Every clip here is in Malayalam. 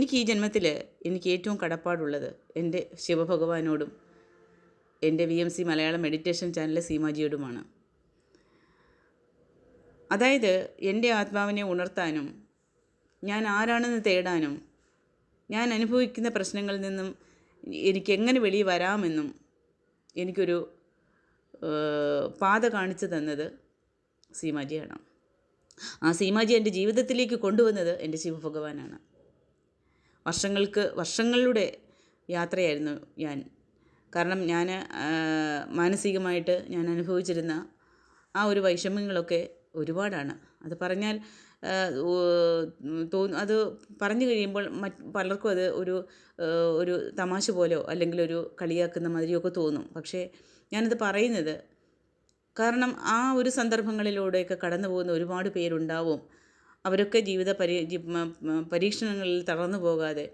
എനിക്ക് ഈ ജന്മത്തിൽ എനിക്ക് ഏറ്റവും കടപ്പാടുള്ളത് എൻ്റെ ശിവഭഗവാനോടും എൻ്റെ VMC മലയാളം മെഡിറ്റേഷൻ ചാനലിലെ സീമാജിയോടുമാണ്. അതായത് എൻ്റെ ആത്മാവിനെ ഉണർത്താനും ഞാൻ ആരാണെന്ന് തേടാനും ഞാൻ അനുഭവിക്കുന്ന പ്രശ്നങ്ങളിൽ നിന്നും എനിക്ക് എങ്ങനെ വെളിയിൽ വരാമെന്നും എനിക്കൊരു പാത കാണിച്ചു തന്നത് സീമാജിയാണ്. ആ സീമാജി എൻ്റെ ജീവിതത്തിലേക്ക് കൊണ്ടുവന്നത് എൻ്റെ ശിവഭഗവാനാണ്. വർഷങ്ങളുടെ യാത്രയായിരുന്നു ഞാൻ. കാരണം ഞാൻ മാനസികമായിട്ട് ഞാൻ അനുഭവിച്ചിരുന്ന ആ ഒരു വൈഷമ്യങ്ങളൊക്കെ ഒരുപാടാണ്. അത് പറഞ്ഞാൽ അത് പറഞ്ഞു കഴിയുമ്പോൾ പലർക്കും അത് ഒരു തമാശ പോലെയോ അല്ലെങ്കിൽ ഒരു കളിയാക്കുന്ന മാതിരിയൊക്കെ തോന്നും. പക്ഷേ ഞാനത് പറയുന്നത് കാരണം ആ ഒരു സന്ദർഭങ്ങളിലൂടെയൊക്കെ കടന്നു പോകുന്ന ഒരുപാട് പേരുണ്ടാവും. അവരൊക്കെ ജീവിത പരീക്ഷണങ്ങളിൽ തളർന്നു പോകാതെ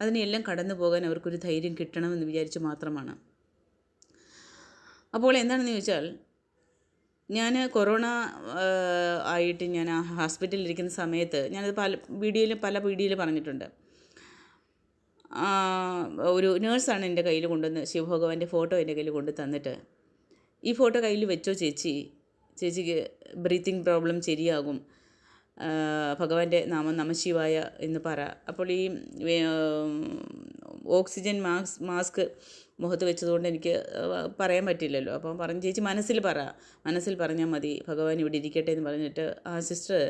അതിനെല്ലാം കടന്നു പോകാൻ അവർക്കൊരു ധൈര്യം കിട്ടണമെന്ന് വിചാരിച്ച് മാത്രമാണ്. അപ്പോൾ എന്താണെന്ന് ചോദിച്ചാൽ, ഞാൻ കൊറോണ ആയിട്ട് ഞാൻ ആ ഹോസ്പിറ്റലിൽ ഇരിക്കുന്ന സമയത്ത് ഞാനത് പല വീഡിയോയിൽ പറഞ്ഞിട്ടുണ്ട്. ഒരു നേഴ്സാണ് എൻ്റെ കയ്യിൽ കൊണ്ടുവന്ന് ശിവഭഗവാന്റെ ഫോട്ടോ എൻ്റെ കയ്യിൽ കൊണ്ടു തന്നിട്ട്, ഈ ഫോട്ടോ കയ്യിൽ വെച്ചോ ചേച്ചിക്ക് ബ്രീത്തിങ് പ്രോബ്ലം ശരിയാകും, ഭഗവാന്റെ നാമം നമഃശിവായ എന്ന് പറ. അപ്പോൾ ഈ ഓക്സിജൻ മാസ്ക് മുഖത്ത് വെച്ചതുകൊണ്ട് എനിക്ക് പറയാൻ പറ്റില്ലല്ലോ. അപ്പം പറഞ്ഞു, ചേച്ചി മനസ്സിൽ പറഞ്ഞാൽ മതി, ഭഗവാൻ ഇവിടെ ഇരിക്കട്ടെ എന്ന് പറഞ്ഞിട്ട് ആ സിസ്റ്റർ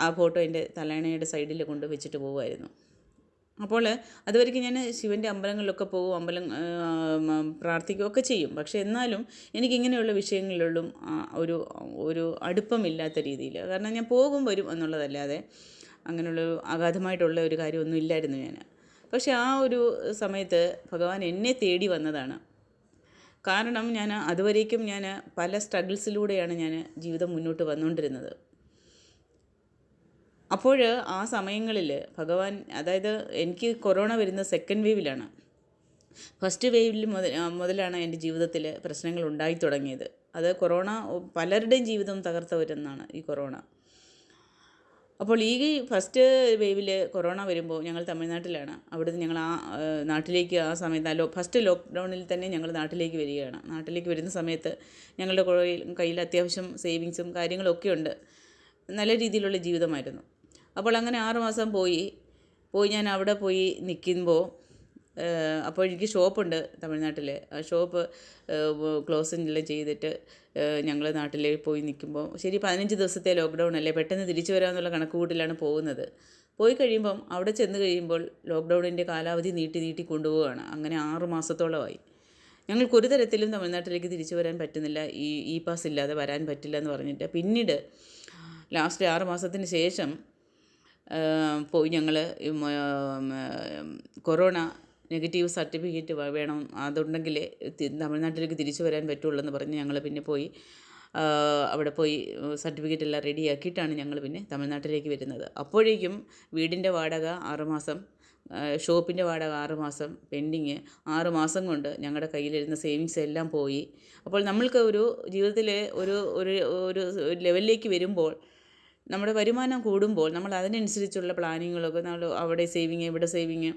ആ ഫോട്ടോ എൻ്റെ തലയണയുടെ സൈഡിൽ കൊണ്ട് വെച്ചിട്ട് പോകുമായിരുന്നു. അപ്പോൾ അതുവരെയ്ക്ക് ഞാൻ ശിവൻ്റെ അമ്പലങ്ങളിലൊക്കെ പോകും, പ്രാർത്ഥിക്കുകയൊക്കെ ചെയ്യും. പക്ഷേ എന്നാലും എനിക്കിങ്ങനെയുള്ള വിഷയങ്ങളിലും ഒരു അടുപ്പമില്ലാത്ത രീതിയിൽ, കാരണം ഞാൻ പോകും വരും എന്നുള്ളതല്ലാതെ അങ്ങനെയുള്ളൊരു അഗാധമായിട്ടുള്ള ഒരു കാര്യമൊന്നും ഇല്ലായിരുന്നു ഞാൻ. പക്ഷേ ആ ഒരു സമയത്ത് ഭഗവാൻ എന്നെ തേടി വന്നതാണ്. കാരണം അതുവരേക്കും ഞാൻ പല സ്ട്രഗിൾസിലൂടെയാണ് ഞാൻ ജീവിതം മുന്നോട്ട് വന്നുകൊണ്ടിരുന്നത്. അപ്പോൾ ആ സമയങ്ങളിൽ ഭഗവാൻ, അതായത് എനിക്ക് കൊറോണ വരുന്ന സെക്കൻഡ് വേവിലാണ്. ഫസ്റ്റ് വേവിൽ മുതലാണ് എൻ്റെ ജീവിതത്തിൽ പ്രശ്നങ്ങൾ ഉണ്ടായി തുടങ്ങിയത്. അത് കൊറോണ പലരുടെയും ജീവിതം തകർത്തവരെന്നാണ് ഈ കൊറോണ. അപ്പോൾ ഈ ഫസ്റ്റ് വേവിൽ കൊറോണ വരുമ്പോൾ ഞങ്ങൾ തമിഴ്നാട്ടിലാണ്. അവിടുന്ന് ഞങ്ങൾ ആ നാട്ടിലേക്ക് ആ സമയത്ത് ഫസ്റ്റ് ലോക്ക്ഡൗണിൽ തന്നെ ഞങ്ങൾ നാട്ടിലേക്ക് വരികയാണ്. നാട്ടിലേക്ക് വരുന്ന സമയത്ത് ഞങ്ങളുടെ കയ്യിൽ അത്യാവശ്യം സേവിങ്സും കാര്യങ്ങളൊക്കെ ഉണ്ട്. നല്ല രീതിയിലുള്ള ജീവിതമായിരുന്നു. അപ്പോൾ അങ്ങനെ 6 മാസം പോയി ഞാൻ അവിടെ പോയി നിൽക്കുമ്പോൾ, അപ്പോൾ എനിക്ക് ഷോപ്പുണ്ട് തമിഴ്നാട്ടിൽ. ആ ഷോപ്പ് ക്ലോസിങ്ങെല്ലാം ചെയ്തിട്ട് ഞങ്ങൾ നാട്ടിലേക്ക് പോയി നിൽക്കുമ്പോൾ, ശരി 15 ദിവസത്തെ ലോക്ക്ഡൗൺ അല്ലേ, പെട്ടെന്ന് തിരിച്ചു വരാമെന്നുള്ള കണക്കുകൂട്ടിലാണ് പോകുന്നത്. പോയി കഴിയുമ്പം അവിടെ ചെന്ന് കഴിയുമ്പോൾ ലോക്ക്ഡൗണിൻ്റെ കാലാവധി നീട്ടി കൊണ്ടുപോവുകയാണ്. അങ്ങനെ 6 മാസത്തോളമായി. ഞങ്ങൾക്കൊരു തരത്തിലും തമിഴ്നാട്ടിലേക്ക് തിരിച്ചു വരാൻ പറ്റുന്നില്ല, ഈ പാസ് ഇല്ലാതെ വരാൻ പറ്റില്ല എന്ന് പറഞ്ഞിട്ട് പിന്നീട് ലാസ്റ്റ് 6 മാസത്തിന് ശേഷം പോയി ഞങ്ങൾ കൊറോണ നെഗറ്റീവ് സർട്ടിഫിക്കറ്റ് വേണം, അതുണ്ടെങ്കിൽ തമിഴ്നാട്ടിലേക്ക് തിരിച്ചു വരാൻ പറ്റുള്ളൂ എന്ന് പറഞ്ഞ് ഞങ്ങൾ പിന്നെ പോയി അവിടെ പോയി സർട്ടിഫിക്കറ്റ് എല്ലാം റെഡിയാക്കിയിട്ടാണ് ഞങ്ങൾ പിന്നെ തമിഴ്നാട്ടിലേക്ക് വരുന്നത്. അപ്പോഴേക്കും വീടിൻ്റെ വാടക 6 മാസം, ഷോപ്പിൻ്റെ വാടക 6 മാസം പെൻഡിങ്, 6 മാസം കൊണ്ട് ഞങ്ങളുടെ കയ്യിലിരുന്ന സേവിങ്സ് എല്ലാം പോയി. അപ്പോൾ നമ്മൾക്ക് ഒരു ജീവിതത്തിലെ ഒരു ലെവലിലേക്ക് വരുമ്പോൾ, നമ്മുടെ വരുമാനം കൂടുമ്പോൾ നമ്മൾ അതിനനുസരിച്ചുള്ള പ്ലാനിങ്ങുകളൊക്കെ നമ്മൾ അവിടെ സേവിങ് ഇവിടെ സേവിങ്,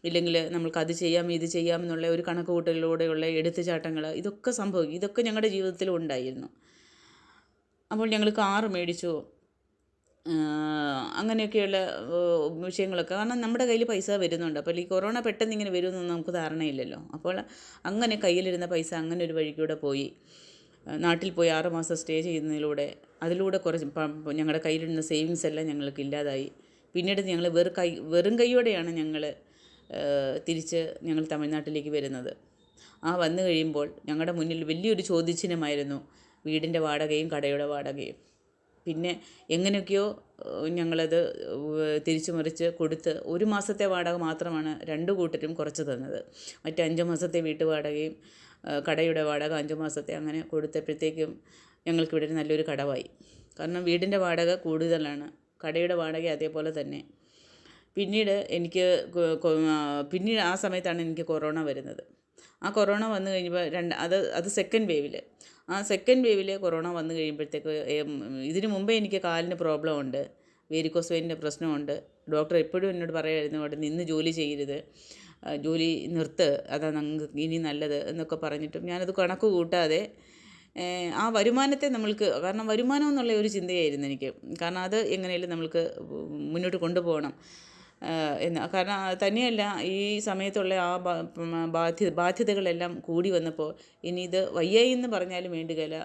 ഇല്ലെങ്കിൽ നമ്മൾക്ക് അത് ചെയ്യാം ഇത് ചെയ്യാം എന്നുള്ള ഒരു കണക്ക് കൂട്ടലിലൂടെയുള്ള എടുത്തുചാട്ടങ്ങൾ, ഇതൊക്കെ ഞങ്ങളുടെ ജീവിതത്തിലും ഉണ്ടായിരുന്നു. അപ്പോൾ ഞങ്ങൾ കാറ് മേടിച്ചു, അങ്ങനെയൊക്കെയുള്ള വിഷയങ്ങളൊക്കെ. കാരണം നമ്മുടെ കയ്യിൽ പൈസ വരുന്നുണ്ട്. അപ്പോൾ ഈ കൊറോണ പെട്ടെന്ന് ഇങ്ങനെ വരുമെന്നൊന്നും നമുക്ക് ധാരണയില്ലല്ലോ. അപ്പോൾ അങ്ങനെ കയ്യിലിരുന്ന പൈസ അങ്ങനെ ഒരു വഴിക്കൂടെ പോയി. നാട്ടിൽ പോയി 6 മാസം സ്റ്റേ അതിലൂടെ കുറച്ച് ഞങ്ങളുടെ കയ്യിലിരുന്ന സേവിങ്സ് എല്ലാം ഞങ്ങൾക്ക് ഇല്ലാതായി. പിന്നീട് ഞങ്ങൾ വെറും കൈയോടെയാണ് തിരിച്ച് ഞങ്ങൾ തമിഴ്നാട്ടിലേക്ക് വരുന്നത്. വന്നു കഴിയുമ്പോൾ ഞങ്ങളുടെ മുന്നിൽ വലിയൊരു ചോദ്യചിഹ്നമായിരുന്നു വീടിൻ്റെ വാടകയും കടയുടെ വാടകയും. പിന്നെ എങ്ങനെയൊക്കെയോ ഞങ്ങളത് തിരിച്ചു മറിച്ച് കൊടുത്ത് 1 മാസത്തെ വാടക മാത്രമാണ് 2 കൂട്ടരും കുറച്ച് തന്നത്. മറ്റ് 5 മാസത്തെ വീട്ടുവാടകയും കടയുടെ വാടക 5 മാസത്തെ അങ്ങനെ കൊടുത്തപ്പോഴത്തേക്കും ഞങ്ങൾക്കിവിടെ നല്ലൊരു കടമായി. കാരണം വീടിൻ്റെ വാടക കൂടുതലാണ്, കടയുടെ വാടക അതേപോലെ തന്നെ. പിന്നീട് ആ സമയത്താണ് എനിക്ക് കൊറോണ വരുന്നത്. ആ കൊറോണ വന്നു കഴിഞ്ഞപ്പോൾ അത് സെക്കൻഡ് വേവിൽ, ആ സെക്കൻഡ് വേവിൽ കൊറോണ വന്നു കഴിയുമ്പോഴത്തേക്ക്, ഇതിനു മുമ്പേ എനിക്ക് കാലിന് പ്രോബ്ലം ഉണ്ട്. വേരിക്കോസ് വെയിനിൻ്റെ പ്രശ്നമുണ്ട്. ഡോക്ടർ എപ്പോഴും എന്നോട് പറയുമായിരുന്നു അവിടെ നിന്ന് ജോലി ചെയ്യരുത്, ജോലി നിർത്ത്, അതാ നിങ്ങൾക്ക് ഇനി നല്ലത് എന്നൊക്കെ പറഞ്ഞിട്ടും ഞാനത് കണക്ക് കൂട്ടാതെ ആ വരുമാനത്തെ നമ്മൾക്ക്, കാരണം വരുമാനം എന്നുള്ള ഒരു ചിന്തയായിരുന്നു എനിക്ക്. കാരണം അത് എങ്ങനെയും നമ്മൾക്ക് മുന്നോട്ട് കൊണ്ടുപോകണം കാരണം തന്നെയല്ല ഈ സമയത്തുള്ള ആ ബാധ്യതകളെല്ലാം കൂടി വന്നപ്പോൾ ഇനി ഇത് വയ്യായി എന്ന് പറഞ്ഞാലും വേണ്ടുകയില്ല,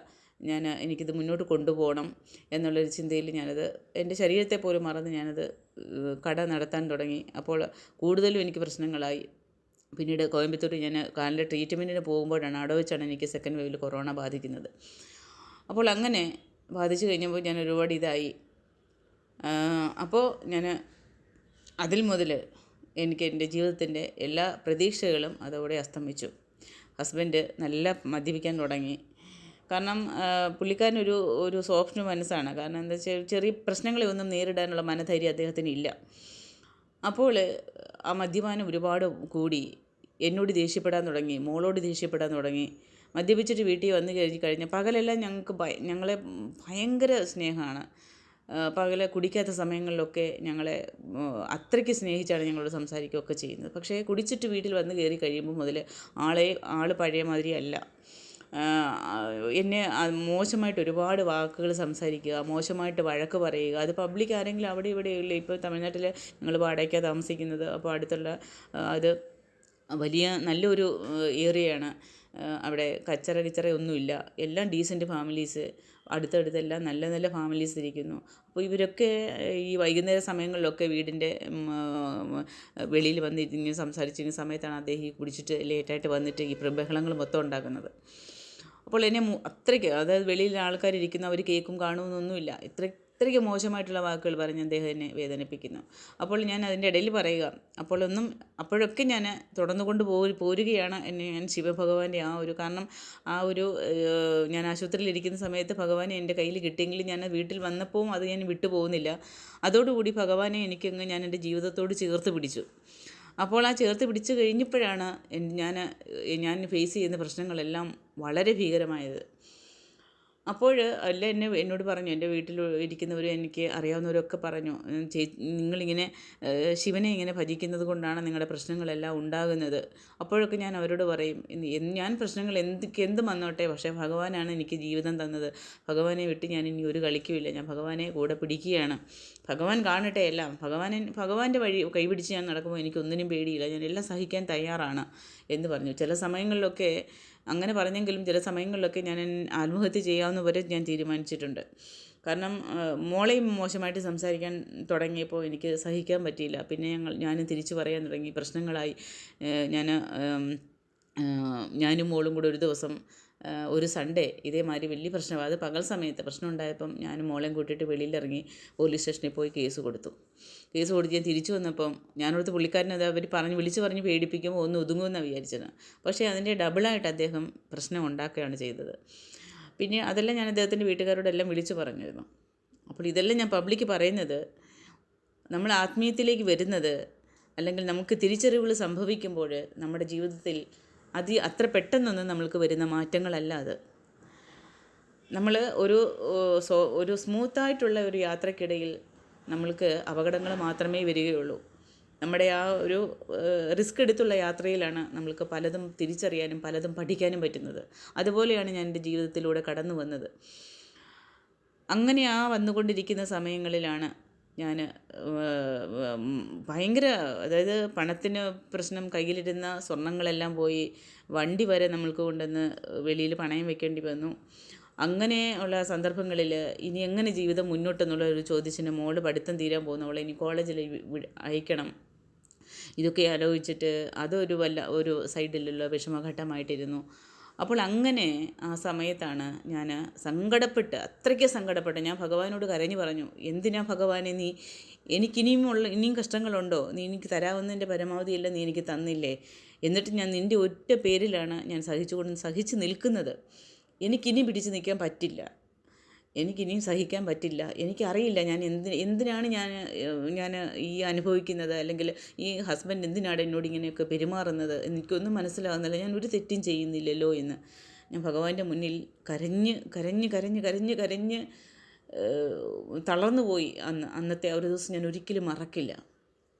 എനിക്കിത് മുന്നോട്ട് കൊണ്ടുപോകണം എന്നുള്ളൊരു ചിന്തയിൽ ഞാനത് എൻ്റെ ശരീരത്തെ പോലും മറന്ന് ഞാനത് കട നടത്താൻ തുടങ്ങി. അപ്പോൾ കൂടുതലും എനിക്ക് പ്രശ്നങ്ങളായി. പിന്നീട് കോയമ്പത്തൂർ ഞാൻ കാലിൻ്റെ ട്രീറ്റ്മെൻറ്റിന് പോകുമ്പോഴാണ്, അവിടെ വെച്ചാണ് എനിക്ക് സെക്കൻഡ് വേവിൽ കൊറോണ ബാധിക്കുന്നത്. അപ്പോൾ അങ്ങനെ ബാധിച്ചു കഴിഞ്ഞപ്പോൾ ഞാൻ ഒരുപാട് ഇതായി. അപ്പോൾ ഞാൻ അതിൽ മുതൽ എനിക്ക് എൻ്റെ ജീവിതത്തിൻ്റെ എല്ലാ പ്രതീക്ഷകളും അതോടെ അസ്തമിച്ചു. ഹസ്ബൻഡ് നല്ല മദ്യപിക്കാൻ തുടങ്ങി. കാരണം പുള്ളിക്കാരനൊരു ഒരു സോഫ്റ്റ് മനസ്സാണ്. കാരണം എന്താ വെച്ചാൽ ചെറിയ പ്രശ്നങ്ങളെ ഒന്നും നേരിടാനുള്ള മനധൈര്യം അദ്ദേഹത്തിന് ഇല്ല. അപ്പോൾ ആ മദ്യപാനം ഒരുപാട് കൂടി. എന്നോട് ദേഷ്യപ്പെടാൻ തുടങ്ങി, മോളോട് ദേഷ്യപ്പെടാൻ തുടങ്ങി. മദ്യപിച്ചിട്ട് വീട്ടിൽ വന്നു കഴിഞ്ഞാൽ പകലെല്ലാം ഞങ്ങളെ ഭയങ്കര സ്നേഹമാണ്. പകല് കുടിക്കാത്ത സമയങ്ങളിലൊക്കെ ഞങ്ങളെ അത്രയ്ക്ക് സ്നേഹിച്ചാണ് ഞങ്ങളോട് സംസാരിക്കുകയൊക്കെ ചെയ്യുന്നത്. പക്ഷേ കുടിച്ചിട്ട് വീട്ടിൽ വന്ന് കയറി കഴിയുമ്പോൾ മുതൽ ആൾ പഴയ മാതിരി അല്ല. എന്നെ മോശമായിട്ട് ഒരുപാട് വാക്കുകൾ സംസാരിക്കുക, മോശമായിട്ട് വഴക്ക് പറയുക. അത് പബ്ലിക് ആരെങ്കിലും അവിടെ ഇവിടെ ഇല്ല. ഇപ്പോൾ തമിഴ്നാട്ടിൽ ഞങ്ങൾ വാടകയ്ക്കാണ് താമസിക്കുന്നത്. അപ്പോൾ അടുത്തുള്ള അത് വലിയ നല്ലൊരു ഏരിയയാണ്. അവിടെ കച്ചറ ഒന്നുമില്ല. എല്ലാം ഡീസൻറ്റ് ഫാമിലീസ്, അടുത്തടുത്തെല്ലാം നല്ല നല്ല ഫാമിലീസ് ഇരിക്കുന്നു. അപ്പോൾ ഇവരൊക്കെ ഈ വൈകുന്നേര സമയങ്ങളിലൊക്കെ വീടിൻ്റെ വെളിയിൽ വന്ന് ഇങ്ങനെ സംസാരിച്ചിരുന്ന സമയത്താണ് അദ്ദേഹം ഈ കുടിച്ചിട്ട് ലേറ്റായിട്ട് വന്നിട്ട് ഈ ബഹളങ്ങൾ മൊത്തം ഉണ്ടാക്കുന്നത്. അപ്പോൾ എന്നെ അത്രയ്ക്ക്, അതായത് വെളിയിൽ ആൾക്കാരിരിക്കുന്ന അവർ കേൾക്കും കാണുമെന്നൊന്നുമില്ല, ഇത്രയ്ക്ക് മോശമായിട്ടുള്ള വാക്കുകൾ പറഞ്ഞ് അദ്ദേഹം എന്നെ വേദനിപ്പിക്കുന്നു. അപ്പോൾ ഞാൻ അതിൻ്റെ ഇടയിൽ പറയുക, അപ്പോഴൊക്കെ ഞാൻ തുടർന്നുകൊണ്ട് പോരുകയാണ് ഞാൻ ശിവഭഗവാന്റെ കാരണം ഞാൻ ആശുപത്രിയിൽ ഇരിക്കുന്ന സമയത്ത് ഭഗവാനെ എൻ്റെ കയ്യിൽ കിട്ടിയെങ്കിലും ഞാൻ വീട്ടിൽ വന്നപ്പോൾ അത് ഞാൻ വിട്ടുപോകുന്നില്ല. അതോടുകൂടി ഭഗവാനെ ഞാൻ എൻ്റെ ജീവിതത്തോട് ചേർത്ത് പിടിച്ചു. അപ്പോൾ ആ ചേർത്ത് പിടിച്ചു കഴിഞ്ഞപ്പോഴാണ് ഞാൻ ഫേസ് ചെയ്യുന്ന പ്രശ്നങ്ങളെല്ലാം വളരെ ഭീകരമായത്. അപ്പോൾ എന്നോട് പറഞ്ഞു, എൻ്റെ വീട്ടിൽ ഇരിക്കുന്നവരും എനിക്ക് അറിയാവുന്നവരൊക്കെ പറഞ്ഞു, നിങ്ങളിങ്ങനെ ശിവനെ ഇങ്ങനെ ഭജിക്കുന്നത് കൊണ്ടാണ് നിങ്ങളുടെ പ്രശ്നങ്ങളെല്ലാം ഉണ്ടാകുന്നത്. അപ്പോഴൊക്കെ ഞാൻ അവരോട് പറയും, ഞാൻ പ്രശ്നങ്ങൾ എന്ത് വന്നോട്ടെ, പക്ഷേ ഭഗവാനാണ് എനിക്ക് ജീവിതം തന്നത്. ഭഗവാനെ വിട്ട് ഞാൻ ഇനി ഒരു കളിക്കുമില്ല. ഞാൻ ഭഗവാനെ കൂടെ പിടിക്കുകയാണ്. ഭഗവാൻ കാണട്ടെ എല്ലാം. ഭഗവാന്റെ വഴി കൈപിടിച്ച് ഞാൻ നടക്കുമ്പോൾ എനിക്കൊന്നിനും പേടിയില്ല. ഞാൻ എല്ലാം സഹിക്കാൻ തയ്യാറാണ് എന്ന് പറഞ്ഞു. ചില സമയങ്ങളിലൊക്കെ അങ്ങനെ പറഞ്ഞെങ്കിലും ചില സമയങ്ങളിലൊക്കെ ഞാൻ ആത്മഹത്യ ചെയ്യാവുന്ന വരെ ഞാൻ തീരുമാനിച്ചിട്ടുണ്ട്. കാരണം മോളെയും മോശമായിട്ട് സംസാരിക്കാൻ തുടങ്ങിയപ്പോൾ എനിക്ക് സഹിക്കാൻ പറ്റിയില്ല. പിന്നെ ഞാനും തിരിച്ചു പറയാൻ തുടങ്ങി. പ്രശ്നങ്ങളായി. ഞാനും മോളും കൂടെ ഒരു ദിവസം ഒരു സൺഡേ ഇതേമാതിരി വലിയ പ്രശ്നമാണ്. അത് പകൽ സമയത്ത് പ്രശ്നം ഉണ്ടായപ്പം ഞാനും മോളെയും കൂട്ടിയിട്ട് വെളിയിലിറങ്ങി പോലീസ് സ്റ്റേഷനിൽ പോയി കേസ് കൊടുത്ത് ഞാൻ തിരിച്ചു വന്നപ്പം ഞാനോടത്ത് പുള്ളിക്കാരനത് അവർ വിളിച്ച് പറഞ്ഞ് പേടിപ്പിക്കുമ്പോൾ ഒന്ന് ഒതുങ്ങുമെന്നാണ് വിചാരിച്ചത്. പക്ഷേ അതിൻ്റെ ഡബിളായിട്ട് അദ്ദേഹം പ്രശ്നം ഉണ്ടാക്കുകയാണ് ചെയ്തത്. പിന്നെ അതെല്ലാം ഞാൻ അദ്ദേഹത്തിൻ്റെ വീട്ടുകാരോടെല്ലാം വിളിച്ചു പറഞ്ഞിരുന്നു. അപ്പോൾ ഇതെല്ലാം ഞാൻ പബ്ലിക്ക് പറയുന്നത്, നമ്മൾ ആത്മീയത്തിലേക്ക് വരുന്നത് അല്ലെങ്കിൽ നമുക്ക് തിരിച്ചറിവുകൾ സംഭവിക്കുമ്പോൾ നമ്മുടെ ജീവിതത്തിൽ അത്ര പെട്ടെന്നൊന്നും നമ്മൾക്ക് വരുന്ന മാറ്റങ്ങളല്ല അത്. നമ്മൾ ഒരു സ്മൂത്തായിട്ടുള്ള ഒരു യാത്രക്കിടയിൽ നമ്മൾക്ക് അപകടങ്ങൾ മാത്രമേ വരികയുള്ളൂ. നമ്മുടെ ആ ഒരു റിസ്ക് എടുത്തുള്ള യാത്രയിലാണ് നമ്മൾക്ക് പലതും തിരിച്ചറിയാനും പലതും പഠിക്കാനും പറ്റുന്നത്. അതുപോലെയാണ് ഞാൻ എൻ്റെ ജീവിതത്തിലൂടെ കടന്നു വന്നത്. അങ്ങനെ വന്നുകൊണ്ടിരിക്കുന്ന സമയങ്ങളിലാണ് ഞാൻ ഭയങ്കര, അതായത് പണത്തിന് പ്രശ്നം, കയ്യിലിരുന്ന സ്വർണ്ണങ്ങളെല്ലാം പോയി, വണ്ടി വരെ നമ്മൾക്ക് കൊണ്ടുവന്ന് വെളിയിൽ പണയം വെക്കേണ്ടി വന്നു. അങ്ങനെ ഉള്ള സന്ദർഭങ്ങളിൽ ഇനി എങ്ങനെ ജീവിതം മുന്നോട്ടെന്നുള്ള ഒരു ചോദ്യത്തിന്, മോള് പഠിത്തം തീരാൻ പോകുന്നു, അവളെ ഇനി കോളേജിൽ അയക്കണം. ഇതൊക്കെ ആലോചിച്ചിട്ട് ഒരു സൈഡിലുള്ള വിഷമഘട്ടമായിട്ടിരുന്നു. അപ്പോൾ അങ്ങനെ ആ സമയത്താണ് ഞാൻ അത്രയ്ക്ക് സങ്കടപ്പെട്ട് ഞാൻ ഭഗവാനോട് കരഞ്ഞു പറഞ്ഞു, എന്തിനാ ഭഗവാനെ ഇനിയും കഷ്ടങ്ങളുണ്ടോ? നീ എനിക്ക് തരാവുന്നതിൻ്റെ പരമാവധിയെല്ലാം നീ എനിക്ക് തന്നില്ലേ? എന്നിട്ട് ഞാൻ നിൻ്റെ ഒറ്റ പേരിലാണ് ഞാൻ സഹിച്ചു നിൽക്കുന്നത്. എനിക്കിനിയും പിടിച്ച് നിൽക്കാൻ പറ്റില്ല, എനിക്കിനിയും സഹിക്കാൻ പറ്റില്ല. എനിക്കറിയില്ല ഞാൻ എന്തിനാണ് ഞാൻ ഈ അനുഭവിക്കുന്നത്, അല്ലെങ്കിൽ ഈ ഹസ്ബൻഡ് എന്തിനാണ് എന്നോട് ഇങ്ങനെയൊക്കെ പെരുമാറുന്നത്, എനിക്കൊന്നും മനസ്സിലാകുന്നില്ല. ഞാൻ ഒരു തെറ്റും ചെയ്യുന്നില്ലല്ലോ എന്ന് ഞാൻ ഭഗവാന്റെ മുന്നിൽ കരഞ്ഞ് തളർന്നു പോയി. അന്നത്തെ ആ ഒരു ദിവസം ഞാൻ ഒരിക്കലും മറക്കില്ല.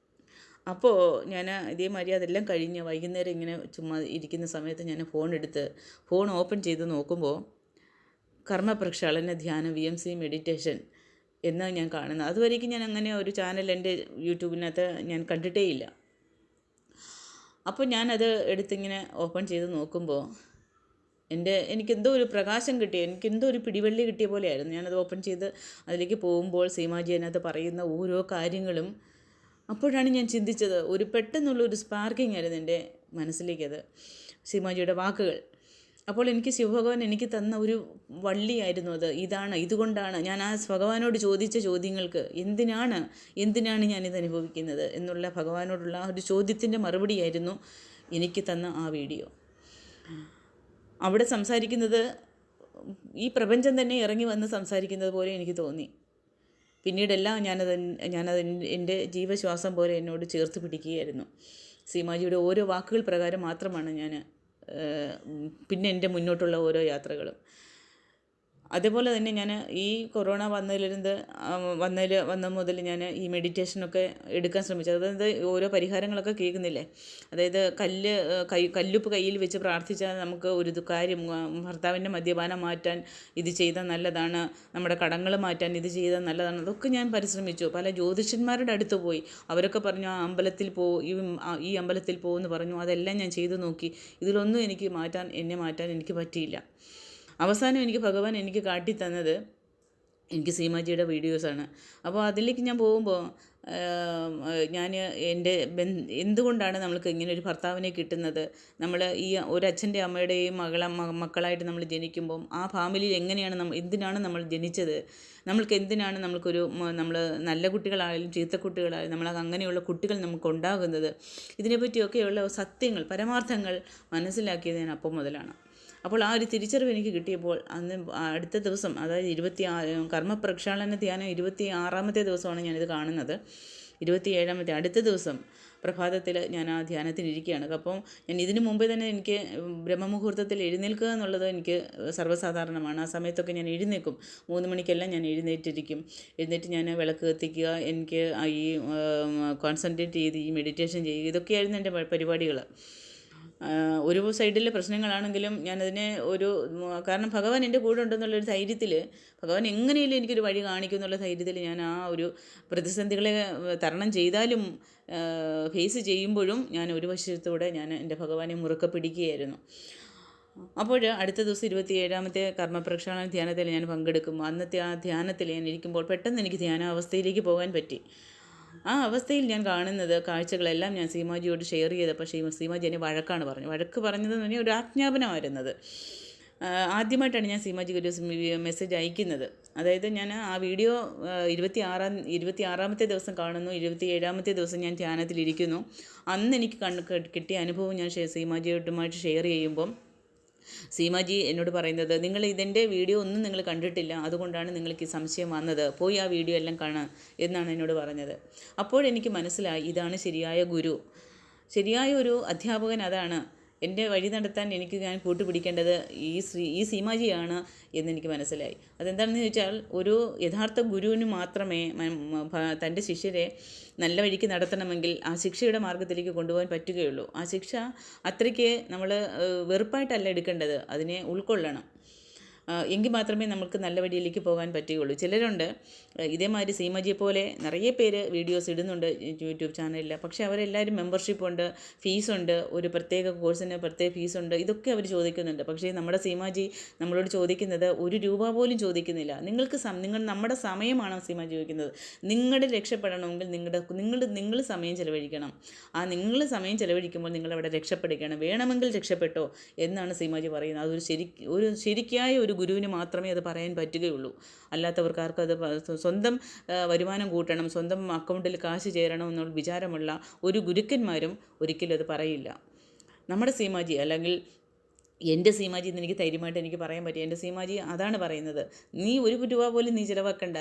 അപ്പോൾ ഞാൻ ഇതേമാതിരി അതെല്ലാം കഴിഞ്ഞ് വൈകുന്നേരം ഇങ്ങനെ ചുമ്മാ ഇരിക്കുന്ന സമയത്ത് ഞാൻ ഫോൺ ഓപ്പൺ ചെയ്ത് നോക്കുമ്പോൾ കർമ്മപ്രക്ഷാളന ധ്യാനം VMC മെഡിറ്റേഷൻ എന്നാണ് ഞാൻ കാണുന്നത്. അതുവരേക്കും ഞാൻ അങ്ങനെ ഒരു ചാനൽ എൻ്റെ യൂട്യൂബിനകത്ത് ഞാൻ കണ്ടിട്ടേയില്ല. അപ്പോൾ ഞാനത് എടുത്തിങ്ങനെ ഓപ്പൺ ചെയ്ത് നോക്കുമ്പോൾ എനിക്കെന്തോ ഒരു പ്രകാശം കിട്ടിയ, എനിക്കെന്തോ ഒരു പിടിവള്ളി കിട്ടിയ പോലെയായിരുന്നു. ഞാനത് ഓപ്പൺ ചെയ്ത് അതിലേക്ക് പോകുമ്പോൾ സീമാജി അതിനകത്ത് പറയുന്ന ഓരോ കാര്യങ്ങളും അപ്പോഴാണ് ഞാൻ ചിന്തിച്ചത്. പെട്ടെന്നുള്ളൊരു സ്പാർക്കിംഗ് ആയിരുന്നു എൻ്റെ മനസ്സിലേക്കത്, സീമാജിയുടെ വാക്കുകൾ. അപ്പോൾ എനിക്ക് ശിവഭഗവാൻ എനിക്ക് തന്ന ഒരു വള്ളിയായിരുന്നു അത്. ഇതുകൊണ്ടാണ് ഞാൻ ആ ഭഗവാനോട് ചോദിച്ച ചോദ്യങ്ങൾക്ക് എന്തിനാണ് ഞാനിത് അനുഭവിക്കുന്നത് എന്നുള്ള ഭഗവാനോടുള്ള ആ ഒരു ചോദ്യത്തിൻ്റെ മറുപടിയായിരുന്നു എനിക്ക് തന്ന ആ വീഡിയോ. അവിടെ സംസാരിക്കുന്നത് ഈ പ്രപഞ്ചം തന്നെ ഇറങ്ങി വന്ന് സംസാരിക്കുന്നത് പോലെ എനിക്ക് തോന്നി. പിന്നീടെല്ലാം ഞാനത് എൻ്റെ ജീവശ്വാസം പോലെ എന്നോട് ചേർത്ത് പിടിക്കുകയായിരുന്നു. സീമാജിയുടെ ഓരോ വാക്കുകൾ പ്രകാരം മാത്രമാണ് ഞാൻ പിന്നെ എൻ്റെ മുന്നോട്ടുള്ള ഓരോ യാത്രകളും. അതേപോലെ തന്നെ ഞാൻ ഈ കൊറോണ വന്ന മുതൽ ഞാൻ ഈ മെഡിറ്റേഷനൊക്കെ എടുക്കാൻ ശ്രമിച്ചത്. അതായത് ഓരോ പരിഹാരങ്ങളൊക്കെ കേൾക്കുന്നില്ലേ, അതായത് കല്ലുപ്പ് കയ്യിൽ വെച്ച് പ്രാർത്ഥിച്ചാൽ നമുക്ക് ഒരു കാര്യം, ഭർത്താവിൻ്റെ മദ്യപാനം മാറ്റാൻ ഇത് ചെയ്താൽ നല്ലതാണ്, നമ്മുടെ കടങ്ങൾ മാറ്റാൻ ഇത് ചെയ്താൽ നല്ലതാണ്. അതൊക്കെ ഞാൻ പരിശ്രമിച്ചു. പല ജ്യോതിഷന്മാരുടെ അടുത്ത് പോയി. അവരൊക്കെ പറഞ്ഞു ഈ അമ്പലത്തിൽ പോകുമെന്ന് പറഞ്ഞു. അതെല്ലാം ഞാൻ ചെയ്തു നോക്കി. ഇതിലൊന്നും എന്നെ മാറ്റാൻ എനിക്ക് പറ്റിയില്ല. അവസാനം ഭഗവാൻ എനിക്ക് കാട്ടിത്തന്നത് എനിക്ക് സീമാജിയുടെ വീഡിയോസാണ്. അപ്പോൾ അതിലേക്ക് ഞാൻ പോകുമ്പോൾ എന്തുകൊണ്ടാണ് നമ്മൾക്ക് ഇങ്ങനെ ഒരു ഭർത്താവിനെ കിട്ടുന്നത്? നമ്മൾ ഈ ഒരച്ഛൻ്റെ അമ്മയുടെയും മക്കളായിട്ട് നമ്മൾ ജനിക്കുമ്പം ആ ഫാമിലിയിൽ എന്തിനാണ് നമ്മൾ ജനിച്ചത്? നമ്മൾ നല്ല കുട്ടികളായാലും ചീത്ത കുട്ടികളായാലും അങ്ങനെയുള്ള കുട്ടികൾ നമുക്കുണ്ടാകുന്നത്? ഇതിനെപ്പറ്റിയൊക്കെയുള്ള സത്യങ്ങൾ, പരമാർത്ഥങ്ങൾ മനസ്സിലാക്കിയത് ഞാൻ അപ്പം മുതലാണ്. അപ്പോൾ ആ ഒരു തിരിച്ചറിവ് എനിക്ക് കിട്ടിയപ്പോൾ അന്ന് അടുത്ത ദിവസം, അതായത് കർമ്മപ്രക്ഷാളന ധ്യാനം 26ാമത്തെ ദിവസമാണ് ഞാനിത് കാണുന്നത്. 27ാമത്തെ അടുത്ത ദിവസം പ്രഭാതത്തിൽ ഞാൻ ആ ധ്യാനത്തിനിരിക്കുകയാണ്. അപ്പം ഞാൻ ഇതിനു മുമ്പേ തന്നെ എനിക്ക് ബ്രഹ്മമുഹൂർത്തത്തിൽ എഴുന്നേൽക്കുക എന്നുള്ളത് എനിക്ക് സർവ്വസാധാരണമാണ്. ആ സമയത്തൊക്കെ ഞാൻ എഴുന്നേൽക്കും. 3 മണിക്കെല്ലാം ഞാൻ എഴുന്നേറ്റ് ഞാൻ വിളക്ക് കത്തിക്കുക, എനിക്ക് ഈ കോൺസെൻട്രേറ്റ് ചെയ്ത് ഈ മെഡിറ്റേഷൻ ചെയ്യുക, ഇതൊക്കെയായിരുന്നു എൻ്റെ പരിപാടികൾ. ഒരു സൈഡിലെ പ്രശ്നങ്ങളാണെങ്കിലും ഞാനതിനെ കാരണം ഭഗവാൻ എൻ്റെ കൂടെ ഉണ്ടെന്നുള്ളൊരു ധൈര്യത്തിൽ, ഭഗവാൻ എങ്ങനെയും എനിക്കൊരു വഴി കാണിക്കും എന്നുള്ള ധൈര്യത്തിൽ ഞാൻ ആ ഒരു പ്രതിസന്ധികളെ തരണം ചെയ്താലും ഫേസ് ചെയ്യുമ്പോഴും ഞാൻ ഒരു വശത്തൂടെ ഞാൻ എൻ്റെ ഭഗവാനെ മുറുക്കെ പിടിക്കുകയായിരുന്നു. അപ്പോൾ അടുത്ത ദിവസം 27ാമത്തെ കർമ്മപ്രക്ഷാളന ധ്യാനത്തിൽ ഞാൻ പങ്കെടുക്കും. അന്നത്തെ ആ ധ്യാനത്തിൽ ഞാൻ ഇരിക്കുമ്പോൾ പെട്ടെന്ന് എനിക്ക് ധ്യാനാവസ്ഥയിലേക്ക് പോകാൻ പറ്റി. ആ അവസ്ഥയിൽ ഞാൻ കാണുന്നത് കാഴ്ചകളെല്ലാം ഞാൻ സീമാജിയോട് ഷെയർ ചെയ്തപ്പോൾ സീമാജി എന്നെ വഴക്ക് പറഞ്ഞതെന്ന് പറഞ്ഞാൽ ഒരു ആജ്ഞാപനമായിരുന്നത്. ആദ്യമായിട്ടാണ് ഞാൻ സീമാജിക്ക് ഒരു മെസ്സേജ് അയക്കുന്നത്. അതായത് ഞാൻ ആ വീഡിയോ 26ാമത്തെ ദിവസം കാണുന്നു. 27ാമത്തെ ദിവസം ഞാൻ ധ്യാനത്തിലിരിക്കുന്നു. അന്ന് എനിക്ക് കിട്ടിയ അനുഭവം ഞാൻ സീമാജിയോട്ടുമായിട്ട് ഷെയർ ചെയ്യുമ്പം സീമാജി എന്നോട് പറയുന്നത്, ഇതിൻ്റെ വീഡിയോ ഒന്നും നിങ്ങൾ കണ്ടിട്ടില്ല, അതുകൊണ്ടാണ് നിങ്ങൾക്ക് ഈ സംശയം വന്നത്, പോയി ആ വീഡിയോ എല്ലാം കാണാം എന്നാണ് എന്നോട് പറഞ്ഞത്. അപ്പോഴെനിക്ക് മനസ്സിലായി, ഇതാണ് ശരിയായ ഗുരു, ശരിയായ ഒരു അധ്യാപകൻ. അതാണ് എൻ്റെ വഴി നടത്താൻ ഞാൻ കൂട്ടുപിടിക്കേണ്ടത് ഈ സീമാജിയാണ് എന്നെനിക്ക് മനസ്സിലായി. അതെന്താണെന്ന് ചോദിച്ചാൽ, ഒരു യഥാർത്ഥ ഗുരുവിന് മാത്രമേ തൻ്റെ ശിഷ്യരെ നല്ല വഴിക്ക് നടത്തണമെങ്കിൽ ആ ശിക്ഷയുടെ മാർഗ്ഗത്തിലേക്ക് കൊണ്ടുപോകാൻ പറ്റുകയുള്ളൂ. ആ ശിക്ഷ അത്രയ്ക്ക് നമ്മൾ വെറുപ്പായിട്ടല്ല എടുക്കേണ്ടത്, അതിനെ ഉൾക്കൊള്ളണം. എങ്കിൽ മാത്രമേ നമുക്ക് നല്ല വഴിയിലേക്ക് പോകാൻ പറ്റുകയുള്ളൂ. ചിലരുണ്ട് ഇതേമാതിരി സീമാജിയെ പോലെ നിറയെ പേര് വീഡിയോസ് ഇടുന്നുണ്ട് യൂട്യൂബ് ചാനലിൽ. പക്ഷേ അവരെല്ലാവരും മെമ്പർഷിപ്പുണ്ട്, ഫീസുണ്ട്, ഒരു പ്രത്യേക കോഴ്സിന് പ്രത്യേക ഫീസുണ്ട്, ഇതൊക്കെ അവർ ചോദിക്കുന്നുണ്ട്. പക്ഷേ നമ്മുടെ സീമാജി നമ്മളോട് ചോദിക്കുന്നത് 1 രൂപ പോലും ചോദിക്കുന്നില്ല. നമ്മുടെ സമയമാണ് സീമാജി ചോദിക്കുന്നത്. നിങ്ങൾ രക്ഷപ്പെടണമെങ്കിൽ നിങ്ങൾ സമയം ചിലവഴിക്കണം. നിങ്ങൾ സമയം ചിലവഴിക്കുമ്പോൾ നിങ്ങളവിടെ രക്ഷപ്പെടുകയാണ്, വേണമെങ്കിൽ രക്ഷപ്പെട്ടോ എന്നാണ് സീമാജി പറയുന്നത്. അതൊരു ശരിക്കായ ഒരു ഗുരുവിന് മാത്രമേ അത് പറയാൻ പറ്റുകയുള്ളൂ. അല്ലാത്തവർക്ക് ആർക്കും അത് സ്വന്തം വരുമാനം കൂട്ടണം, സ്വന്തം അക്കൗണ്ടിൽ കാശ് ചേരണം എന്നുള്ള വിചാരമുള്ള ഒരു ഗുരുക്കന്മാരും ഒരിക്കലും അത് പറയില്ല. നമ്മുടെ സീമാജി, അല്ലെങ്കിൽ എൻ്റെ സീമാജി എന്ന് എനിക്ക് ധൈര്യമായിട്ട് എനിക്ക് പറയാൻ പറ്റും. എൻ്റെ സീമാജി അതാണ് പറയുന്നത്, നീ 1 രൂപ പോലും നീ ചിലവാക്കണ്ട,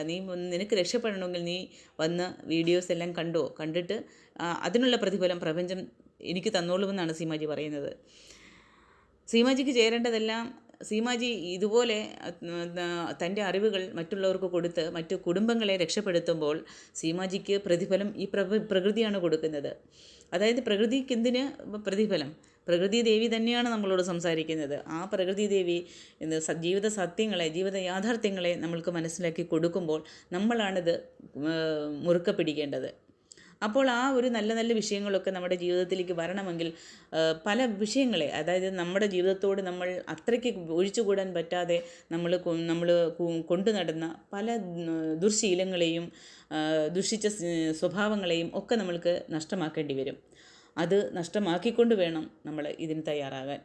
നിനക്ക് രക്ഷപ്പെടണമെങ്കിൽ നീ വന്ന് വീഡിയോസ് എല്ലാം കണ്ടിട്ട് അതിനുള്ള പ്രതിഫലം പ്രപഞ്ചം എനിക്ക് തന്നോളുമെന്നാണ് സീമാജി പറയുന്നത്. സീമാജിക്ക് ചേരേണ്ടതെല്ലാം സീമാജി ഇതുപോലെ തൻ്റെ അറിവുകൾ മറ്റുള്ളവർക്ക് കൊടുത്ത് മറ്റു കുടുംബങ്ങളെ രക്ഷപ്പെടുത്തുമ്പോൾ സീമാജിക്ക് പ്രതിഫലം ഈ പ്രകൃതിയാണ് കൊടുക്കുന്നത്. അതായത് പ്രകൃതിക്ക് എന്തിന് പ്രതിഫലം? പ്രകൃതി ദേവി തന്നെയാണ് നമ്മളോട് സംസാരിക്കുന്നത്. ആ പ്രകൃതി ദേവി ജീവിത സത്യങ്ങളെ, ജീവിത യാഥാർത്ഥ്യങ്ങളെ നമ്മൾക്ക് മനസ്സിലാക്കി കൊടുക്കുമ്പോൾ നമ്മളാണിത് മുറുക്കെ പിടിക്കേണ്ടത്. അപ്പോൾ ആ ഒരു നല്ല നല്ല വിഷയങ്ങളൊക്കെ നമ്മുടെ ജീവിതത്തിലേക്ക് വരണമെങ്കിൽ പല വിഷയങ്ങളെ, അതായത് നമ്മുടെ ജീവിതത്തോട് നമ്മൾ അത്രയ്ക്ക് ഒഴിച്ചുകൂടാൻ പറ്റാതെ നമ്മൾ കൊണ്ടു നടന്ന പല ദുർശീലങ്ങളെയും ദുഷിച്ച സ്വഭാവങ്ങളെയും ഒക്കെ നമ്മൾക്ക് നഷ്ടമാക്കേണ്ടി വരും. അത് നഷ്ടമാക്കിക്കൊണ്ട് വേണം നമ്മൾ ഇതിന് തയ്യാറാകാൻ.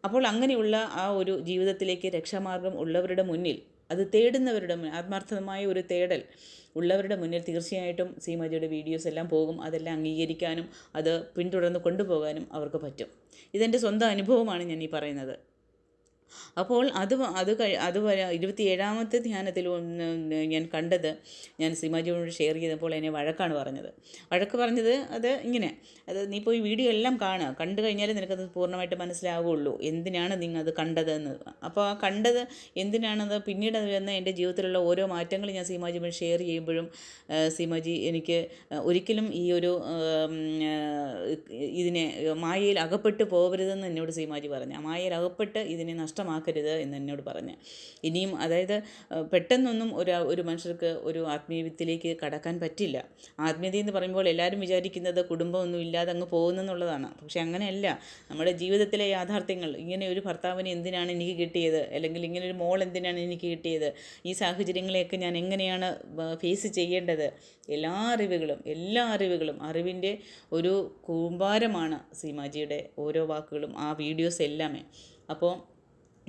അപ്പോൾ അങ്ങനെയുള്ള ആ ഒരു ജീവിതത്തിലേക്ക് രക്ഷാമാർഗം ഉള്ളവരുടെ മുന്നിൽ, അത് തേടുന്നവരുടെ ആത്മാർത്ഥമായ ഒരു തേടൽ ഉള്ളവരുടെ മുന്നിൽ തീർച്ചയായിട്ടും സീമാജിയുടെ വീഡിയോസ് എല്ലാം പോകും. അതെല്ലാം അംഗീകരിക്കാനും അത് പിന്തുടർന്ന് കൊണ്ടുപോകാനും അവർക്ക് പറ്റും. ഇതെൻ്റെ സ്വന്തം അനുഭവമാണ് ഞാൻ ഈ പറയുന്നത്. അപ്പോൾ അത് 27ാമത്തെ ധ്യാനത്തിൽ ഞാൻ കണ്ടത്, ഞാൻ സീമാജിയോട് ഷെയർ ചെയ്തപ്പോൾ എന്നെ വഴക്ക് പറഞ്ഞത് അത് ഇങ്ങനെ, അത് നീ പോയി വീഡിയോ എല്ലാം കണ്ടു കഴിഞ്ഞാൽ നിനക്കത് പൂർണ്ണമായിട്ട് മനസ്സിലാവുകയുള്ളൂ എന്തിനാണ് നിങ്ങൾ അത് കണ്ടതെന്ന്. അപ്പോൾ ആ കണ്ടത് എന്തിനാണത് പിന്നീട് വന്ന് എൻ്റെ ജീവിതത്തിലുള്ള ഓരോ മാറ്റങ്ങൾ ഞാൻ സീമാജിയോട് ഷെയർ ചെയ്യുമ്പോഴും സീമാജി എനിക്ക് ഒരിക്കലും ഈ ഒരു ഇതിനെ മായയിൽ അകപ്പെട്ട് പോകരുതെന്ന് എന്നോട് സീമാജി പറഞ്ഞു. ആ മായയിൽ അകപ്പെട്ട് ഇതിനെ നഷ്ടമാക്കരുത് എന്ന് എന്നോട് പറഞ്ഞ്. ഇനിയും അതായത് പെട്ടെന്നൊന്നും ഒരു മനുഷ്യർക്ക് ഒരു ആത്മീയത്തിലേക്ക് കടക്കാൻ പറ്റില്ല. ആത്മീയത എന്ന് പറയുമ്പോൾ എല്ലാവരും വിചാരിക്കുന്നത് കുടുംബമൊന്നും ഇല്ലാതെ അങ്ങ് പോകുന്നെന്നുള്ളതാണ്. പക്ഷെ അങ്ങനെയല്ല. നമ്മുടെ ജീവിതത്തിലെ യാഥാർത്ഥ്യങ്ങൾ, ഇങ്ങനെ ഒരു ഭർത്താവിനെ എന്തിനാണ് എനിക്ക് കിട്ടിയത്, അല്ലെങ്കിൽ ഇങ്ങനെ ഒരു മോൾ എന്തിനാണ് എനിക്ക് കിട്ടിയത്, ഈ സാഹചര്യങ്ങളെയൊക്കെ ഞാൻ എങ്ങനെയാണ് ഫേസ് ചെയ്യേണ്ടത്, എല്ലാ അറിവുകളും അറിവിൻ്റെ ഒരു കൂമ്പാരമാണ് സീമാജിയുടെ ഓരോ വാക്കുകളും ആ വീഡിയോസ് എല്ലാമേ. അപ്പോൾ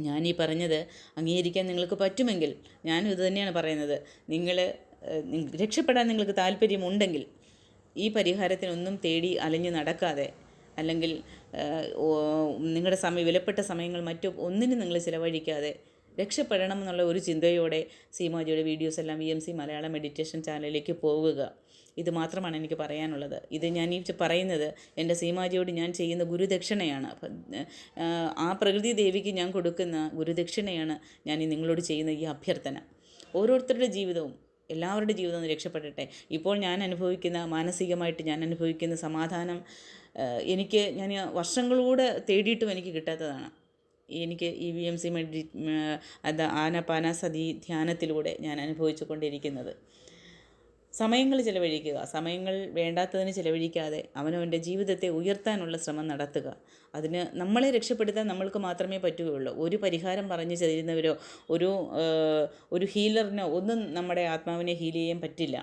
ഞാനീ പറഞ്ഞത് അംഗീകരിക്കാൻ നിങ്ങൾക്ക് പറ്റുമെങ്കിൽ ഞാനും ഇത് തന്നെയാണ് പറയുന്നത്. രക്ഷപ്പെടാൻ നിങ്ങൾക്ക് താല്പര്യമുണ്ടെങ്കിൽ ഈ പരിഹാരത്തിനൊന്നും തേടി അലഞ്ഞു നടക്കാതെ, അല്ലെങ്കിൽ നിങ്ങളുടെ വിലപ്പെട്ട സമയങ്ങൾ ഒന്നിനും നിങ്ങൾ ചിലവഴിക്കാതെ രക്ഷപ്പെടണം എന്നുള്ള ഒരു ചിന്തയോടെ സീമാജിയുടെ വീഡിയോസ് എല്ലാം VMC മലയാളം മെഡിറ്റേഷൻ ചാനലിലേക്ക് പോവുക. ഇത് മാത്രമാണ് എനിക്ക് പറയാനുള്ളത്. ഇത് ഞാൻ ഈ പറയുന്നത് എൻ്റെ സീമാജിയോട് ഞാൻ ചെയ്യുന്ന ഗുരുദക്ഷിണയാണ്. ആ പ്രകൃതി ദേവിക്ക് ഞാൻ കൊടുക്കുന്ന ഗുരുദക്ഷിണയാണ് ഞാൻ നിങ്ങളോട് ചെയ്യുന്ന ഈ അഭ്യർത്ഥന. ഓരോരുത്തരുടെ ജീവിതവും, എല്ലാവരുടെ ജീവിതവും രക്ഷപ്പെടട്ടെ. ഇപ്പോൾ മാനസികമായിട്ട് ഞാൻ അനുഭവിക്കുന്ന സമാധാനം ഞാൻ വർഷങ്ങളൂടെ തേടിയിട്ടും എനിക്ക് കിട്ടാത്തതാണ്. എനിക്ക് ഈ VMC ആനാപാനസതി ധ്യാനത്തിലൂടെ ഞാൻ അനുഭവിച്ചു കൊണ്ടിരിക്കുന്നത്. സമയങ്ങൾ ചിലവഴിക്കുക, സമയങ്ങൾ വേണ്ടാത്തതിന് ചിലവഴിക്കാതെ അവനവൻ്റെ ജീവിതത്തെ ഉയർത്താനുള്ള ശ്രമം നടത്തുക. അതിന് നമ്മളെ രക്ഷപ്പെടുത്താൻ നമ്മൾക്ക് മാത്രമേ പറ്റുകയുള്ളൂ. ഒരു പരിഹാരം പറഞ്ഞു തരുന്നവരോ ഒരു ഹീലറിനോ ഒന്നും നമ്മുടെ ആത്മാവിനെ ഹീൽ ചെയ്യാൻ പറ്റില്ല.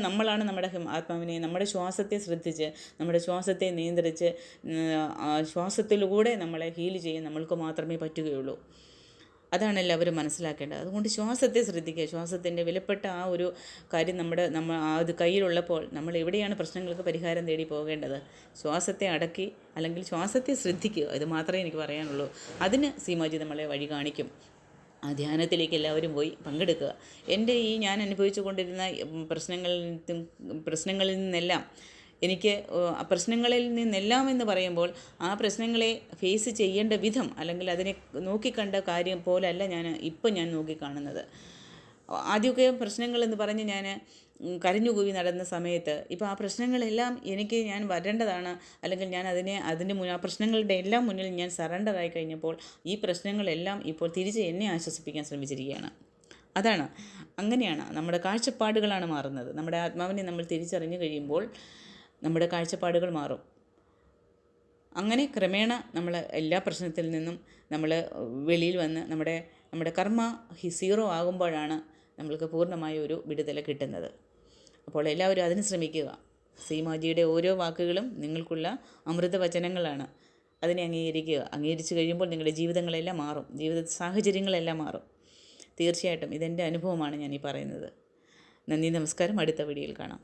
നമ്മളാണ് നമ്മുടെ ആത്മാവിനെ, നമ്മുടെ ശ്വാസത്തെ ശ്രദ്ധിച്ച്, നമ്മുടെ ശ്വാസത്തെ നിയന്ത്രിച്ച്, ശ്വാസത്തിലൂടെ നമ്മളെ ഹീൽ ചെയ്യാൻ നമ്മൾക്ക് മാത്രമേ പറ്റുകയുള്ളൂ. അതാണ് എല്ലാവരും മനസ്സിലാക്കേണ്ടത്. അതുകൊണ്ട് ശ്വാസത്തെ ശ്രദ്ധിക്കുക. ശ്വാസത്തിൻ്റെ വിലപ്പെട്ട ആ ഒരു കാര്യം അത് കയ്യിലുള്ളപ്പോൾ നമ്മൾ എവിടെയാണ് പ്രശ്നങ്ങൾക്ക് പരിഹാരം തേടി പോകേണ്ടത്? ശ്വാസത്തെ അടക്കി, അല്ലെങ്കിൽ ശ്വാസത്തെ ശ്രദ്ധിക്കുക. ഇത് മാത്രമേ എനിക്ക് പറയാനുള്ളൂ. അതിന് സീമാജി നമ്മളെ വഴി കാണിക്കും. ആ ധ്യാനത്തിലേക്ക് എല്ലാവരും പോയി പങ്കെടുക്കുക. എൻ്റെ ഞാൻ അനുഭവിച്ചു കൊണ്ടിരുന്ന പ്രശ്നങ്ങളിൽ നിന്നെല്ലാം എനിക്ക് പ്രശ്നങ്ങളിൽ നിന്നെല്ലാം എന്ന് പറയുമ്പോൾ ആ പ്രശ്നങ്ങളെ ഫേസ് ചെയ്യേണ്ട വിധം, അല്ലെങ്കിൽ അതിനെ നോക്കിക്കണ്ട കാര്യം പോലല്ല ഞാൻ നോക്കിക്കാണുന്നത്. ആദ്യമൊക്കെ പ്രശ്നങ്ങളെന്ന് പറഞ്ഞ് ഞാൻ കരഞ്ഞുകൂവി നടന്ന സമയത്ത് ഇപ്പോൾ ആ പ്രശ്നങ്ങളെല്ലാം ഞാൻ വരേണ്ടതാണ്, അല്ലെങ്കിൽ ഞാൻ ആ പ്രശ്നങ്ങളുടെ എല്ലാം മുന്നിൽ ഞാൻ സറണ്ടറായി കഴിഞ്ഞപ്പോൾ ഈ പ്രശ്നങ്ങളെല്ലാം ഇപ്പോൾ തിരിച്ച് എന്നെ ആശ്വസിപ്പിക്കാൻ ശ്രമിച്ചിരിക്കുകയാണ്. അങ്ങനെയാണ് നമ്മുടെ കാഴ്ചപ്പാടുകളാണ് മാറുന്നത്. നമ്മുടെ ആത്മാവിനെ നമ്മൾ തിരിച്ചറിഞ്ഞു കഴിയുമ്പോൾ നമ്മുടെ കാഴ്ചപ്പാടുകൾ മാറും. അങ്ങനെ ക്രമേണ നമ്മൾ എല്ലാ പ്രശ്നത്തിൽ നിന്നും നമ്മൾ വെളിയിൽ വന്ന് നമ്മുടെ കർമ്മ സീറോ ആകുമ്പോഴാണ് നമ്മൾക്ക് പൂർണ്ണമായ ഒരു വിടുതല കിട്ടുന്നത്. അപ്പോൾ എല്ലാവരും അതിന് ശ്രമിക്കുക. സീമാജിയുടെ ഓരോ വാക്കുകളും നിങ്ങൾക്കുള്ള അമൃതവചനങ്ങളാണ്. അതിനെ അംഗീകരിച്ചു കഴിയുമ്പോൾ നിങ്ങളുടെ ജീവിതങ്ങളെല്ലാം മാറും, ജീവിത സാഹചര്യങ്ങളെല്ലാം മാറും. തീർച്ചയായിട്ടും ഇതെൻ്റെ അനുഭവമാണ് ഞാൻ ഈ പറയുന്നത്. നന്ദി, നമസ്കാരം. അടുത്ത വീഡിയോയിൽ കാണാം.